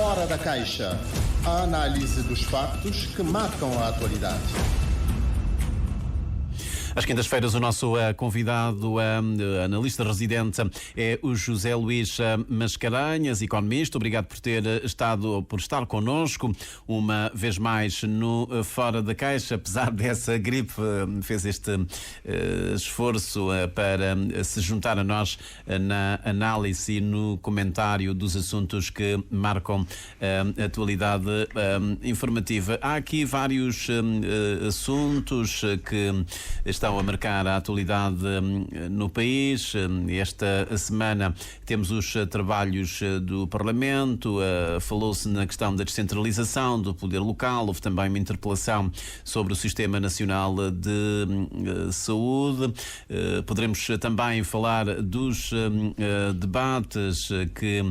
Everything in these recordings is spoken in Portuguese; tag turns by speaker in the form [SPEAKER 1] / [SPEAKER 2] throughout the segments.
[SPEAKER 1] Fora da Caixa. A análise dos factos que marcam a atualidade.
[SPEAKER 2] Às quintas-feiras, o nosso convidado, analista residente, é o José Luís Mascarenhas, economista. Obrigado por estar connosco uma vez mais no Fora da Caixa. Apesar dessa gripe, fez este esforço para se juntar a nós na análise e no comentário dos assuntos que marcam a atualidade informativa. Há aqui vários assuntos que estão a marcar a atualidade no país. Esta semana temos os trabalhos do Parlamento, falou-se na questão da descentralização do poder local, houve também uma interpelação sobre o Sistema Nacional de Saúde. Poderemos também falar dos debates que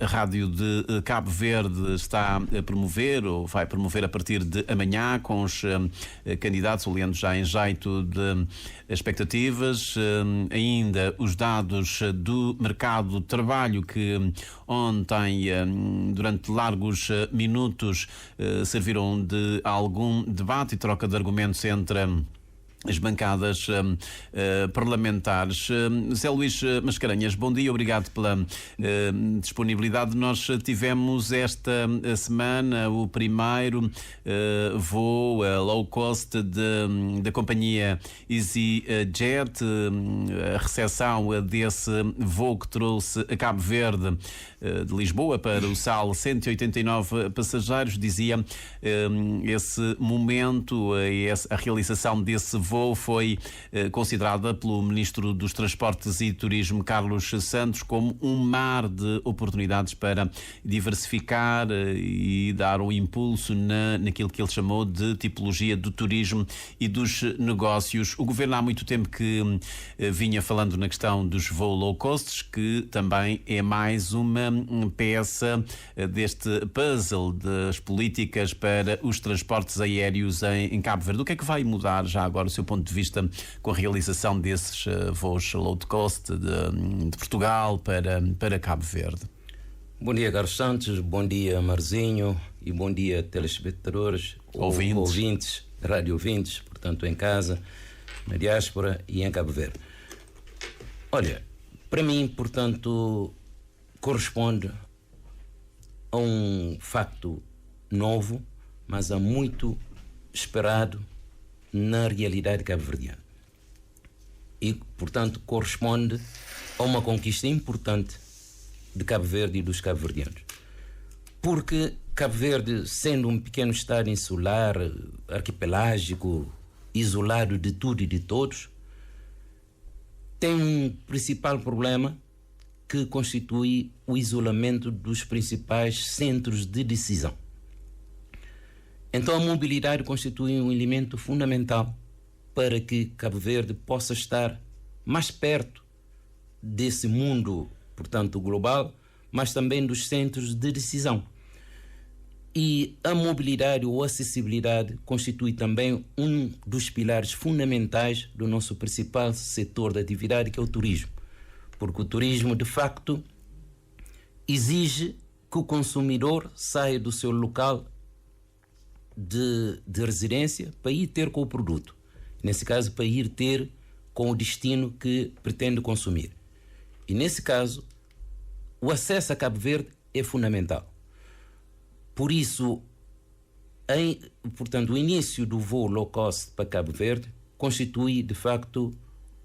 [SPEAKER 2] a Rádio de Cabo Verde está a promover, ou vai promover a partir de amanhã, com os candidatos, olhando já em jeito de expectativas. Ainda os dados do mercado de trabalho, que ontem, durante largos minutos, serviram de algum debate e troca de argumentos entre as bancadas parlamentares. Zé Luís Mascarenhas, bom dia, obrigado pela disponibilidade. Nós tivemos esta semana o primeiro voo low cost da companhia EasyJet, a recepção desse voo que trouxe a Cabo Verde de Lisboa para o SAL 189 passageiros. Dizia, esse momento, a realização desse voo foi considerada pelo Ministro dos Transportes e Turismo, Carlos Santos, como um mar de oportunidades para diversificar e dar um impulso naquilo que ele chamou de tipologia do turismo e dos negócios. O Governo há muito tempo que vinha falando na questão dos voos low cost, que também é mais uma peça deste puzzle das políticas para os transportes aéreos em Cabo Verde. O que é que vai mudar já agora o seu ponto de vista com a realização desses voos low cost de Portugal para Cabo Verde?
[SPEAKER 3] Bom dia, Carlos Santos, bom dia, Marzinho, e bom dia, telespectadores, ouvintes, rádio ouvintes, portanto, em casa, na diáspora e em Cabo Verde. Olha, para mim, portanto, corresponde a um facto novo, mas há muito esperado na realidade cabo-verdiana. E, portanto, corresponde a uma conquista importante de Cabo Verde e dos cabo-verdianos. Porque Cabo Verde, sendo um pequeno estado insular, arquipelágico, isolado de tudo e de todos, tem um principal problema que constitui o isolamento dos principais centros de decisão. Então a mobilidade constitui um elemento fundamental para que Cabo Verde possa estar mais perto desse mundo, portanto, global, mas também dos centros de decisão. E a mobilidade ou acessibilidade constitui também um dos pilares fundamentais do nosso principal setor de atividade, que é o turismo. Porque o turismo, de facto, exige que o consumidor saia do seu local de residência para ir ter com o produto. Nesse caso, para ir ter com o destino que pretende consumir. E nesse caso, o acesso a Cabo Verde é fundamental. Por isso, portanto, o início do voo low cost para Cabo Verde constitui, de facto,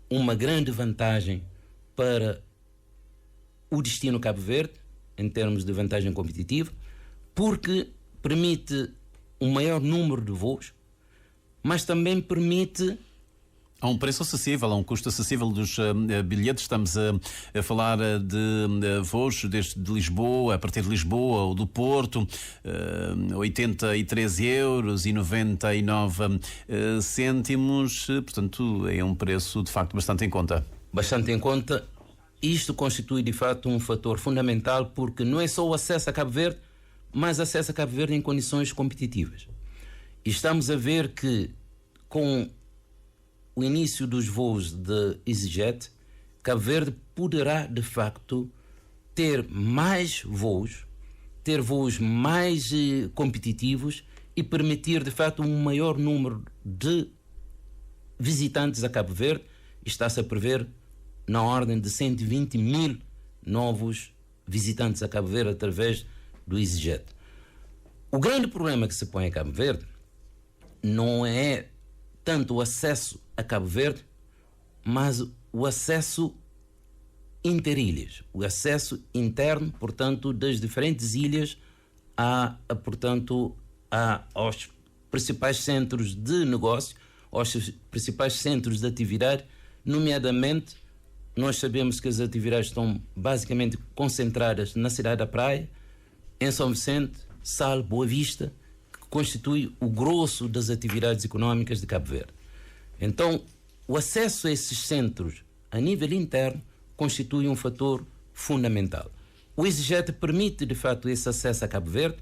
[SPEAKER 3] uma grande vantagem para o destino Cabo Verde, em termos de vantagem competitiva, porque permite um maior número de voos, mas também permite...
[SPEAKER 2] A um preço acessível, a um custo acessível dos bilhetes. Estamos a falar de voos desde Lisboa, a partir de Lisboa ou do Porto, 83,99 €, portanto é um preço de facto bastante em conta.
[SPEAKER 3] Bastante em conta. Isto constitui de facto um fator fundamental, porque não é só o acesso a Cabo Verde, mas acesso a Cabo Verde em condições competitivas. E estamos a ver que com o início dos voos de EasyJet, Cabo Verde poderá, de facto, ter mais voos ter voos mais competitivos e permitir, de fato, um maior número de visitantes a Cabo Verde. Está-se a prever na ordem de 120 mil novos visitantes a Cabo Verde através do EasyJet. O grande problema que se põe a Cabo Verde não é tanto o acesso a Cabo Verde, mas o acesso interilhas, o acesso interno, portanto, das diferentes ilhas aos principais centros de negócio, aos principais centros de atividade, nomeadamente, nós sabemos que as atividades estão basicamente concentradas na cidade da Praia, em São Vicente, Sal, Boa Vista, que constitui o grosso das atividades económicas de Cabo Verde. Então, o acesso a esses centros a nível interno constitui um fator fundamental. O EasyJet permite, de fato, esse acesso a Cabo Verde,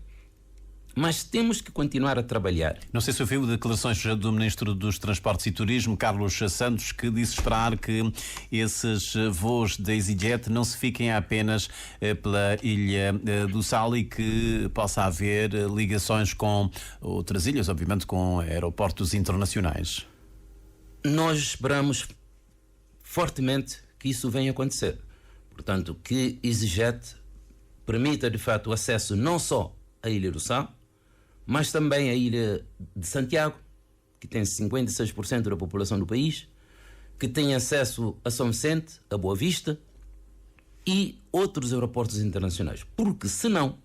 [SPEAKER 3] mas temos que continuar a trabalhar.
[SPEAKER 2] Não sei se ouviu declarações do Ministro dos Transportes e Turismo, Carlos Santos, que disse esperar que esses voos da EasyJet não se fiquem apenas pela Ilha do Sal e que possa haver ligações com outras ilhas, obviamente com aeroportos internacionais.
[SPEAKER 3] Nós esperamos fortemente que isso venha a acontecer. Portanto, que EasyJet permita, de fato, o acesso não só à Ilha do Sal, mas também à Ilha de Santiago, que tem 56% da população do país, que tem acesso a São Vicente, a Boa Vista e outros aeroportos internacionais. Porque, senão,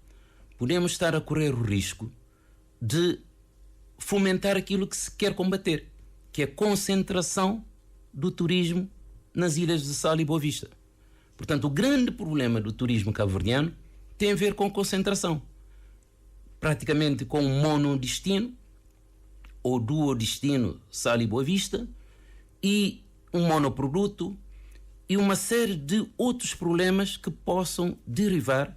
[SPEAKER 3] podemos estar a correr o risco de fomentar aquilo que se quer combater, que é a concentração do turismo nas ilhas de Sal e Boa Vista. Portanto, o grande problema do turismo cabo-verdiano tem a ver com concentração. Praticamente com um monodestino ou duodestino Sal e Boa Vista e um monoproduto e uma série de outros problemas que possam derivar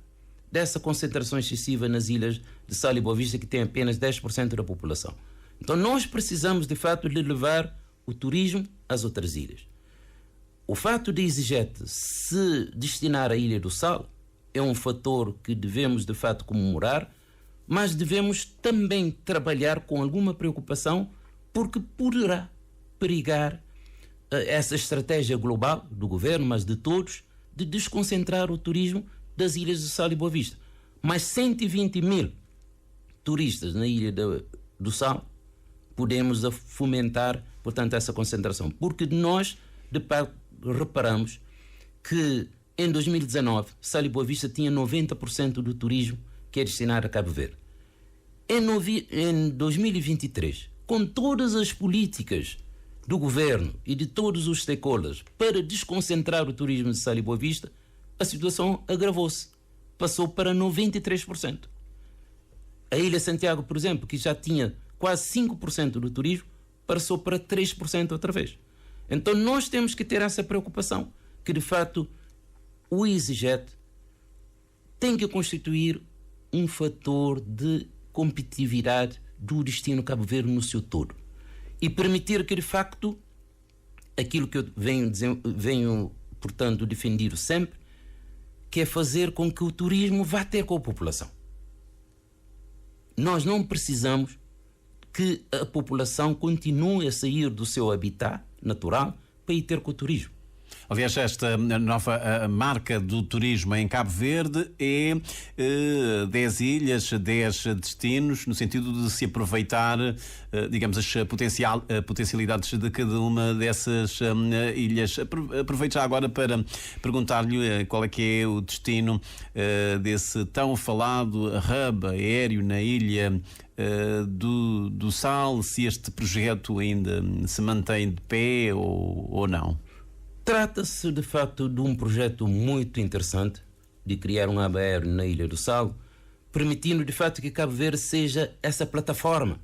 [SPEAKER 3] dessa concentração excessiva nas ilhas de Sal e Boa Vista, que tem apenas 10% da população. Então nós precisamos, de fato, de levar o turismo às outras ilhas. O fato de EasyJet se destinar à Ilha do Sal é um fator que devemos, de fato, comemorar, mas devemos também trabalhar com alguma preocupação, porque poderá perigar essa estratégia global do governo, mas de todos, de desconcentrar o turismo das ilhas de Sal e Boa Vista. Mas 120 mil turistas na Ilha do Sal, podemos fomentar, portanto, essa concentração. Porque nós, reparamos que em 2019, Sal e Boa Vista tinha 90% do turismo que é destinado a Cabo Verde. Em 2023, com todas as políticas do governo e de todos os stakeholders para desconcentrar o turismo de Sal e Boa Vista, a situação agravou-se. Passou para 93%. A Ilha Santiago, por exemplo, que já tinha quase 5% do turismo, passou para 3% outra vez. Então nós temos que ter essa preocupação, que de fato o EasyJet tem que constituir um fator de competitividade do destino Cabo Verde no seu todo e permitir que, de facto, aquilo que eu venho portanto, defendido sempre, que é fazer com que o turismo vá ter com a população. Nós não precisamos que a população continue a sair do seu habitat natural para ir ter com o turismo.
[SPEAKER 2] Aliás, esta nova marca do turismo em Cabo Verde é 10 ilhas, 10 destinos, no sentido de se aproveitar, digamos, as potencialidades de cada uma dessas ilhas. Aproveito já agora para perguntar-lhe qual é que é o destino desse tão falado hub aéreo na ilha do Sal, se este projeto ainda se mantém de pé ou não.
[SPEAKER 3] Trata-se, de facto, de um projeto muito interessante de criar um hub aéreo na Ilha do Sal, permitindo, de fato, que Cabo Verde seja essa plataforma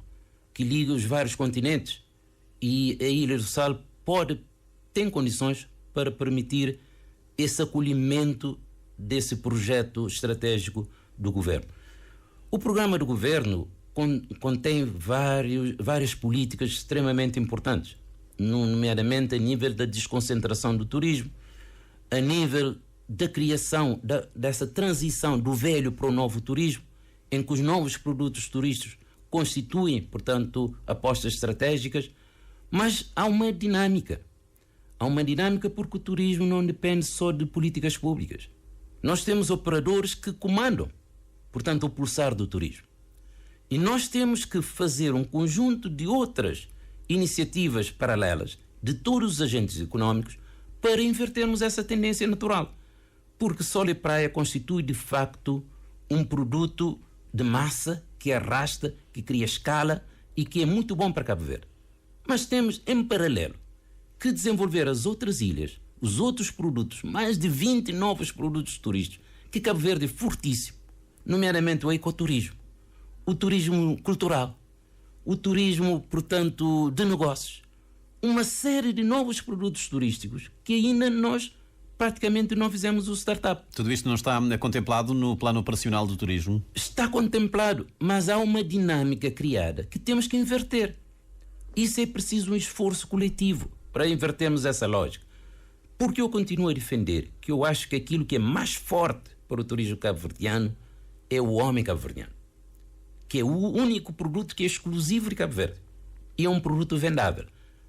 [SPEAKER 3] que liga os vários continentes. E a Ilha do Sal tem condições para permitir esse acolhimento desse projeto estratégico do governo. O programa do governo contém várias políticas extremamente importantes, nomeadamente a nível da desconcentração do turismo, a nível da criação dessa transição do velho para o novo turismo, em que os novos produtos turísticos constituem, portanto, apostas estratégicas, mas há uma dinâmica. Há uma dinâmica porque o turismo não depende só de políticas públicas. Nós temos operadores que comandam, portanto, o pulsar do turismo. E nós temos que fazer um conjunto de outras iniciativas paralelas de todos os agentes econômicos para invertermos essa tendência natural. Porque sol e praia constitui, de facto, um produto de massa que arrasta, que cria escala e que é muito bom para Cabo Verde. Mas temos, em paralelo, que desenvolver as outras ilhas, os outros produtos, mais de 20 novos produtos turísticos, que Cabo Verde é fortíssimo, nomeadamente o ecoturismo, o turismo cultural, o turismo, portanto, de negócios, uma série de novos produtos turísticos que ainda nós praticamente não fizemos o startup.
[SPEAKER 2] Tudo isto não está contemplado no plano operacional do turismo?
[SPEAKER 3] Está contemplado, mas há uma dinâmica criada que temos que inverter. Isso é preciso um esforço coletivo para invertermos essa lógica. Porque eu continuo a defender que eu acho que aquilo que é mais forte para o turismo cabo-verdiano é o homem cabo-verdiano, que é o único produto que é exclusivo de Cabo Verde e é um produto vendável.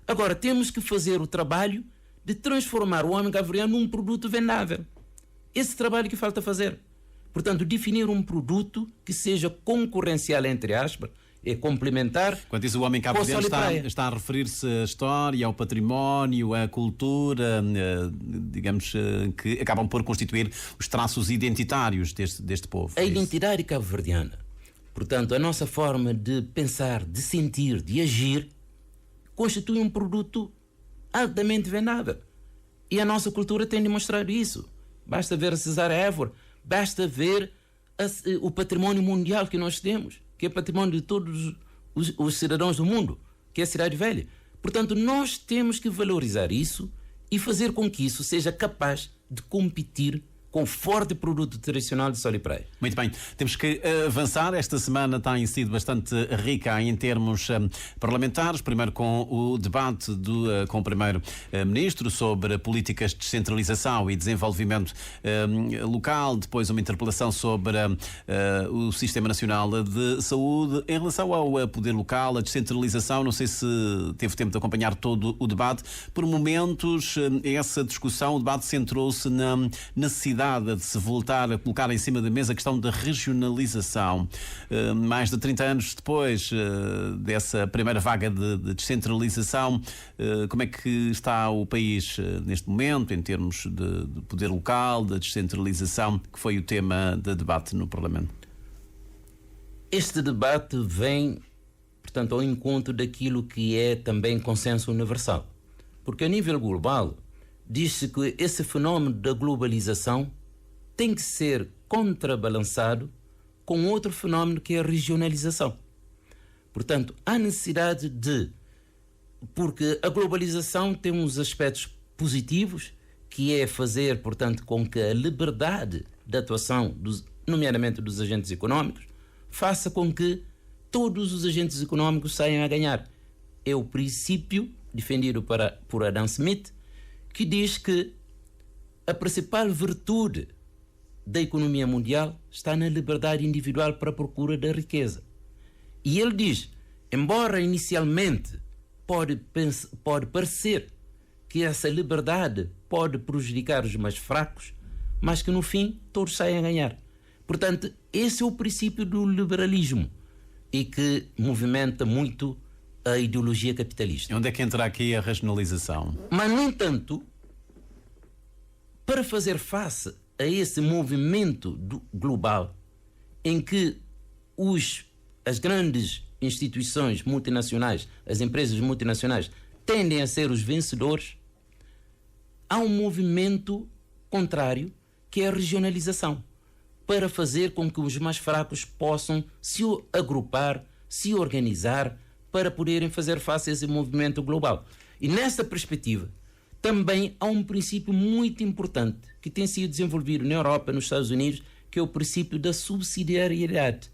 [SPEAKER 3] Agora, temos que fazer o trabalho de transformar o homem cabo-verdiano num produto vendável. Esse trabalho que falta fazer. Portanto, definir um produto que seja concorrencial, entre aspas, é complementar.
[SPEAKER 2] Quando diz o homem cabo-verdiano, está a referir-se à história, ao património, à cultura, digamos, que acabam por constituir os traços identitários deste povo.
[SPEAKER 3] A identidade cabo-verdiana, portanto, a nossa forma de pensar, de sentir, de agir, constitui um produto altamente vendável. E a nossa cultura tem demonstrado isso. Basta ver Cesar Évora, basta ver o património mundial que nós temos, que é património de todos os cidadãos do mundo, que é a Cidade Velha. Portanto, nós temos que valorizar isso e fazer com que isso seja capaz de competir com forte produto tradicional de sol e praia.
[SPEAKER 2] Muito bem, temos que avançar. Esta semana tem sido bastante rica em termos parlamentares, primeiro com o debate com o Primeiro-Ministro sobre políticas de descentralização e desenvolvimento local, depois uma interpelação sobre o Sistema Nacional de Saúde. Em relação ao poder local, a descentralização, não sei se teve tempo de acompanhar todo o debate. Por momentos, essa discussão, o debate centrou-se na necessidade de se voltar a colocar em cima da mesa a questão da regionalização. Mais de 30 anos depois dessa primeira vaga de descentralização, como é que está o país neste momento, em termos de poder local, da descentralização, que foi o tema de debate no Parlamento?
[SPEAKER 3] Este debate vem, portanto, ao encontro daquilo que é também consenso universal. Porque a nível global, diz-se que esse fenómeno da globalização tem que ser contrabalançado com outro fenómeno que é a regionalização. Portanto, há necessidade porque a globalização tem uns aspectos positivos, que é fazer, portanto, com que a liberdade de atuação, nomeadamente dos agentes econômicos, faça com que todos os agentes econômicos saiam a ganhar. É o princípio defendido por Adam Smith, que diz que a principal virtude da economia mundial está na liberdade individual para a procura da riqueza. E ele diz, embora inicialmente pode parecer que essa liberdade pode prejudicar os mais fracos, mas que no fim todos saem a ganhar. Portanto, esse é o princípio do liberalismo e que movimenta muito a ideologia capitalista.
[SPEAKER 2] Onde é que entra aqui a regionalização?
[SPEAKER 3] Mas, no entanto, para fazer face a esse movimento global em que as grandes instituições multinacionais, as empresas multinacionais, tendem a ser os vencedores, há um movimento contrário, que é a regionalização, para fazer com que os mais fracos possam se agrupar, se organizar, para poderem fazer face a esse movimento global. E nessa perspectiva, também há um princípio muito importante que tem sido desenvolvido na Europa, nos Estados Unidos, que é o princípio da subsidiariedade,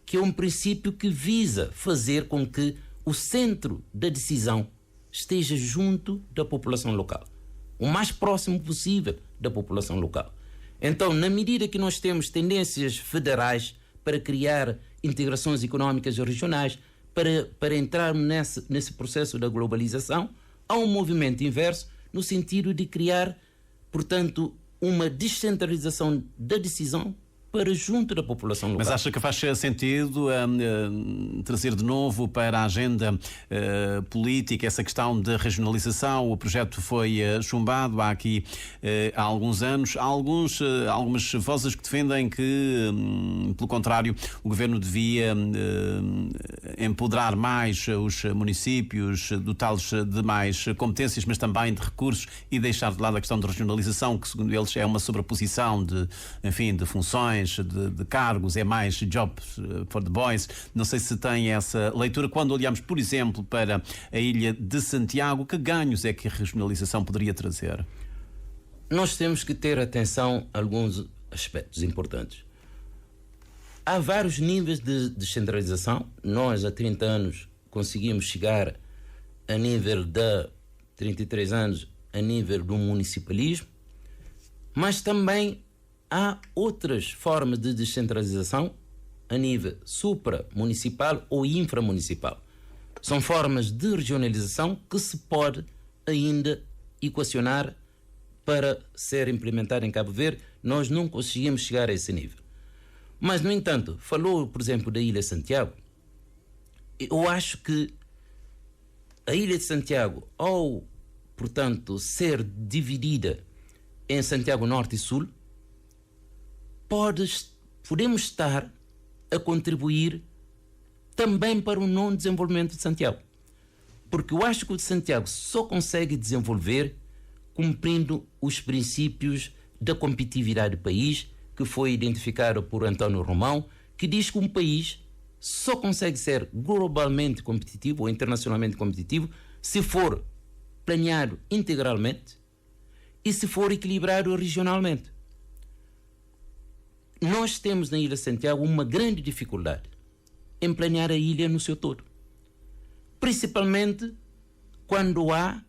[SPEAKER 3] que é um princípio que visa fazer com que o centro da decisão esteja junto da população local, o mais próximo possível da população local. Então, na medida que nós temos tendências federais para criar integrações económicas regionais, para entrar nesse processo da globalização. Há um movimento inverso no sentido de criar, portanto, uma descentralização da decisão para junto da população local.
[SPEAKER 2] Mas acha que faz sentido trazer de novo para a agenda política essa questão da regionalização? O projeto foi chumbado há alguns anos. Há algumas vozes que defendem que, pelo contrário, o governo devia empoderar mais os municípios, dotá-los de mais competências, mas também de recursos, e deixar de lado a questão da regionalização, que segundo eles é uma sobreposição de funções, de cargos, é mais jobs for the boys. Não sei se tem essa leitura. Quando olhamos, por exemplo, para a ilha de Santiago, que ganhos é que a regionalização poderia trazer?
[SPEAKER 3] Nós temos que ter atenção a alguns aspectos importantes. Há vários níveis de descentralização. Nós, há 30 anos, conseguimos chegar a nível de 33 anos, a nível do municipalismo, mas também há outras formas de descentralização a nível supramunicipal ou inframunicipal. São formas de regionalização que se pode ainda equacionar para ser implementada em Cabo Verde. Nós não conseguimos chegar a esse nível. Mas, no entanto, falou, por exemplo, da Ilha de Santiago. Eu acho que a Ilha de Santiago, ao, portanto, ser dividida em Santiago Norte e Sul, podemos estar a contribuir também para o não desenvolvimento de Santiago. Porque eu acho que o de Santiago só consegue desenvolver cumprindo os princípios da competitividade do país, que foi identificado por António Romão, que diz que um país só consegue ser globalmente competitivo ou internacionalmente competitivo se for planeado integralmente e se for equilibrado regionalmente. Nós temos na Ilha de Santiago uma grande dificuldade em planear a ilha no seu todo. Principalmente quando há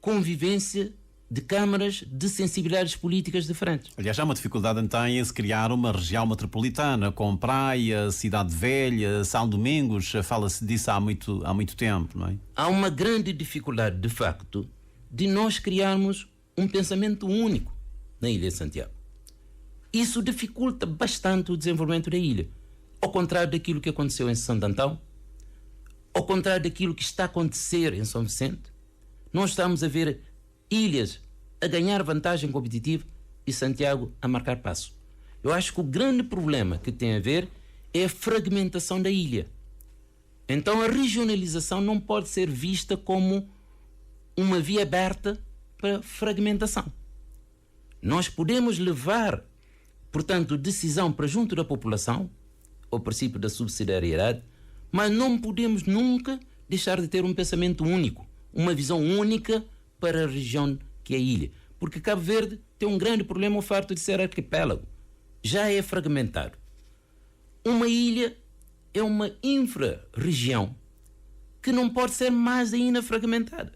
[SPEAKER 3] convivência de câmaras de sensibilidades políticas diferentes.
[SPEAKER 2] Aliás, há uma dificuldade então em se criar uma região metropolitana com praia, Cidade Velha, São Domingos. Fala-se disso há muito tempo, não é?
[SPEAKER 3] Há uma grande dificuldade, de facto, de nós criarmos um pensamento único na Ilha de Santiago. Isso dificulta bastante o desenvolvimento da ilha. Ao contrário daquilo que aconteceu em Santo Antão, ao contrário daquilo que está a acontecer em São Vicente, nós estamos a ver ilhas a ganhar vantagem competitiva e Santiago a marcar passo. Eu acho que o grande problema que tem a ver é a fragmentação da ilha. Então a regionalização não pode ser vista como uma via aberta para fragmentação. Nós podemos levar, portanto, decisão para junto da população, o princípio da subsidiariedade, mas não podemos nunca deixar de ter um pensamento único, uma visão única para a região que é a ilha. Porque Cabo Verde tem um grande problema, o fato de ser arquipélago. Já é fragmentado. Uma ilha é uma infra-região que não pode ser mais ainda fragmentada.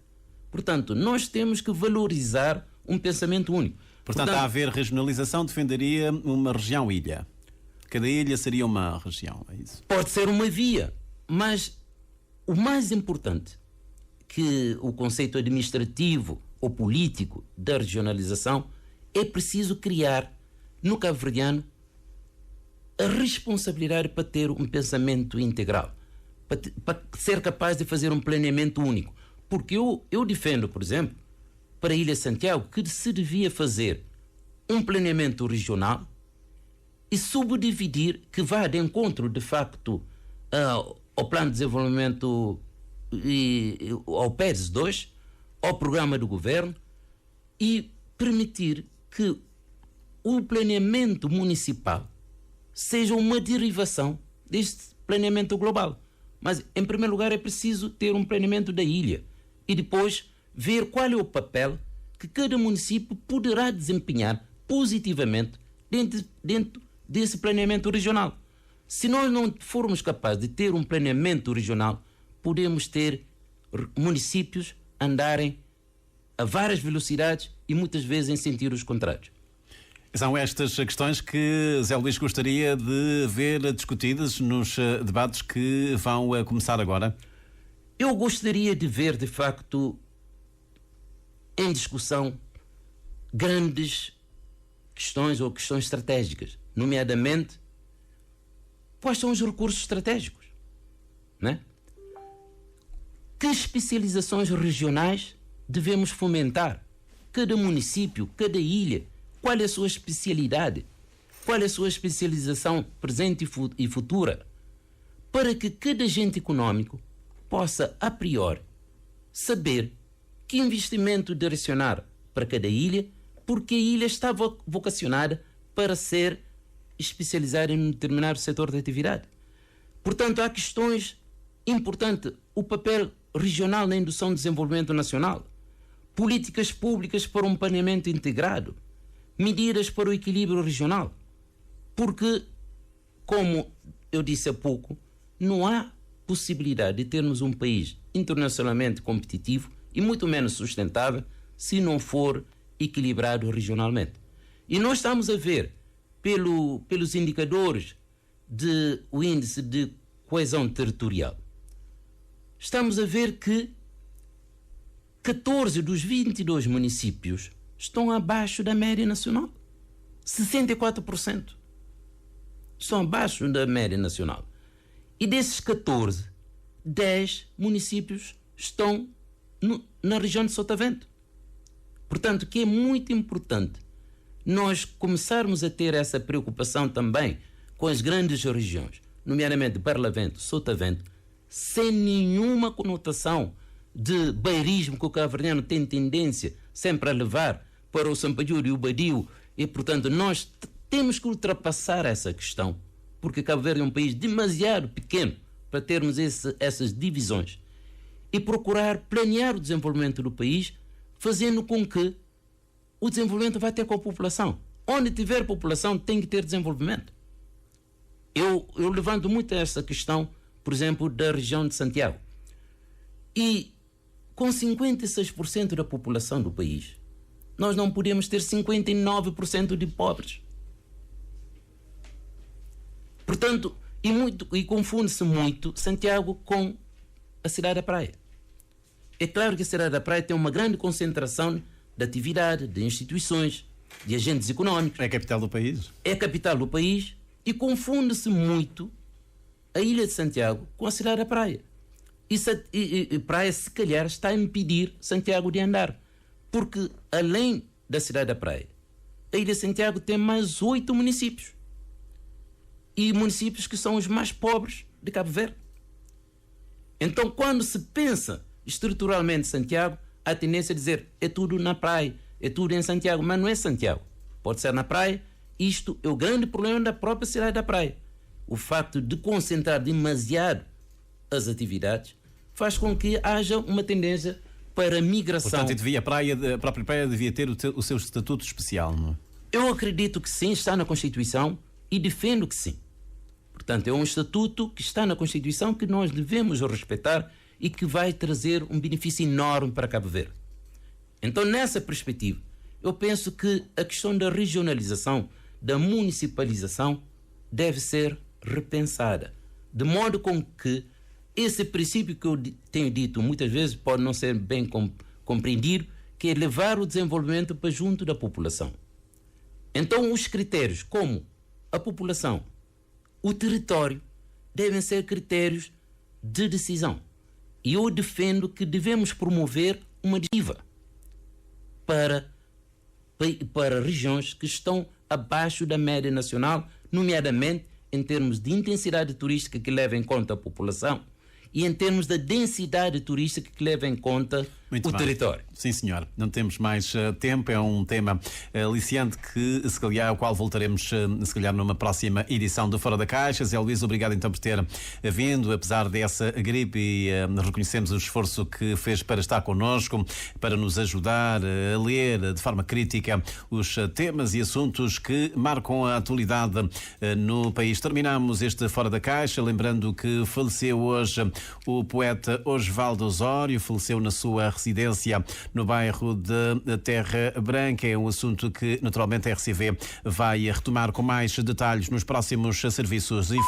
[SPEAKER 3] Portanto, nós temos que valorizar um pensamento único.
[SPEAKER 2] Portanto, a haver regionalização, defenderia uma região-ilha. Cada ilha seria uma região, é isso?
[SPEAKER 3] Pode ser uma via, mas o mais importante que o conceito administrativo ou político da regionalização é preciso criar no cabo-verdiano a responsabilidade para ter um pensamento integral, para ser capaz de fazer um planeamento único. Porque eu defendo, por exemplo, para a Ilha de Santiago, que se devia fazer um planeamento regional e subdividir, que vá de encontro, de facto, ao Plano de Desenvolvimento e ao PEDES 2, ao Programa do Governo, e permitir que o planeamento municipal seja uma derivação deste planeamento global. Mas, em primeiro lugar, é preciso ter um planeamento da ilha e depois ver qual é o papel que cada município poderá desempenhar positivamente dentro desse planeamento regional. Se nós não formos capazes de ter um planeamento regional, podemos ter municípios andarem a várias velocidades e muitas vezes em sentidos contrários.
[SPEAKER 2] São estas questões que Zé Luís gostaria de ver discutidas nos debates que vão começar agora?
[SPEAKER 3] Eu gostaria de ver, de facto, em discussão grandes questões ou questões estratégicas, nomeadamente quais são os recursos estratégicos, né? Que especializações regionais devemos fomentar? Cada município, cada ilha, qual é a sua especialidade? Qual é a sua especialização presente e futura? Para que cada agente econômico possa, a priori, saber que investimento direcionar para cada ilha, porque a ilha está vocacionada para ser especializada em um determinado setor de atividade. Portanto, há questões importantes. O papel regional na indução do desenvolvimento nacional, políticas públicas para um planeamento integrado, medidas para o equilíbrio regional. Porque, como eu disse há pouco, não há possibilidade de termos um país internacionalmente competitivo e muito menos sustentável se não for equilibrado regionalmente. E nós estamos a ver, pelos indicadores do índice de coesão territorial, estamos a ver que 14 dos 22 municípios estão abaixo da média nacional. 64% estão abaixo da média nacional. E desses 14, 10 municípios estão na região de Sotavento. Portanto, que é muito importante nós começarmos a ter essa preocupação também com as grandes regiões, nomeadamente Barlavento, Sotavento, sem nenhuma conotação de bairismo que o cabo-verdiano tem tendência sempre a levar para o Sampaio e o Badio. E, portanto, nós temos que ultrapassar essa questão, porque Cabo Verde é um país demasiado pequeno para termos essas divisões, e procurar planear o desenvolvimento do país, fazendo com que o desenvolvimento vá ter com a população. Onde tiver população tem que ter desenvolvimento. Eu levanto muito essa questão, por exemplo, da região de Santiago. E com 56% da população do país, nós não podemos ter 59% de pobres. Portanto, e confunde-se muito Santiago com a cidade da Praia. É claro que a cidade da Praia tem uma grande concentração de atividade, de instituições, de agentes económicos.
[SPEAKER 2] É a capital do país?
[SPEAKER 3] É a capital do país, e confunde-se muito a ilha de Santiago com a cidade da Praia. E Praia, se calhar, está a impedir Santiago de andar. Porque, além da cidade da Praia, a ilha de Santiago tem mais 8 municípios. E municípios que são os mais pobres de Cabo Verde. Então, quando se pensa estruturalmente Santiago, há a tendência a dizer é tudo na praia, é tudo em Santiago, mas não é Santiago. Pode ser na praia. Isto é o grande problema da própria cidade da Praia. O facto de concentrar demasiado as atividades faz com que haja uma tendência para migração.
[SPEAKER 2] Portanto, a própria praia devia ter o seu estatuto especial, não é?
[SPEAKER 3] Eu acredito que sim, está na Constituição, e defendo que sim. Portanto, é um estatuto que está na Constituição que nós devemos respeitar e que vai trazer um benefício enorme para Cabo Verde. Então, nessa perspectiva, eu penso que a questão da regionalização, da municipalização, deve ser repensada, de modo com que esse princípio que eu tenho dito muitas vezes pode não ser bem compreendido, que é levar o desenvolvimento para junto da população. Então, os critérios como a população, o território, devem ser critérios de decisão. E eu defendo que devemos promover uma diva para regiões que estão abaixo da média nacional, nomeadamente em termos de intensidade turística que leva em conta a população e em termos da densidade turística que leva em conta o território.
[SPEAKER 2] Sim, senhor. Não temos mais tempo. É um tema aliciante ao qual voltaremos, se calhar, numa próxima edição do Fora da Caixa. Zé Luís, obrigado então por ter vindo, apesar dessa gripe, e reconhecemos o esforço que fez para estar connosco, para nos ajudar a ler de forma crítica os temas e assuntos que marcam a atualidade no país. Terminamos este Fora da Caixa, lembrando que faleceu hoje o poeta Osvaldo Osório, faleceu na sua residência no bairro de Terra Branca. É um assunto que, naturalmente, a RCV vai retomar com mais detalhes nos próximos serviços informativos.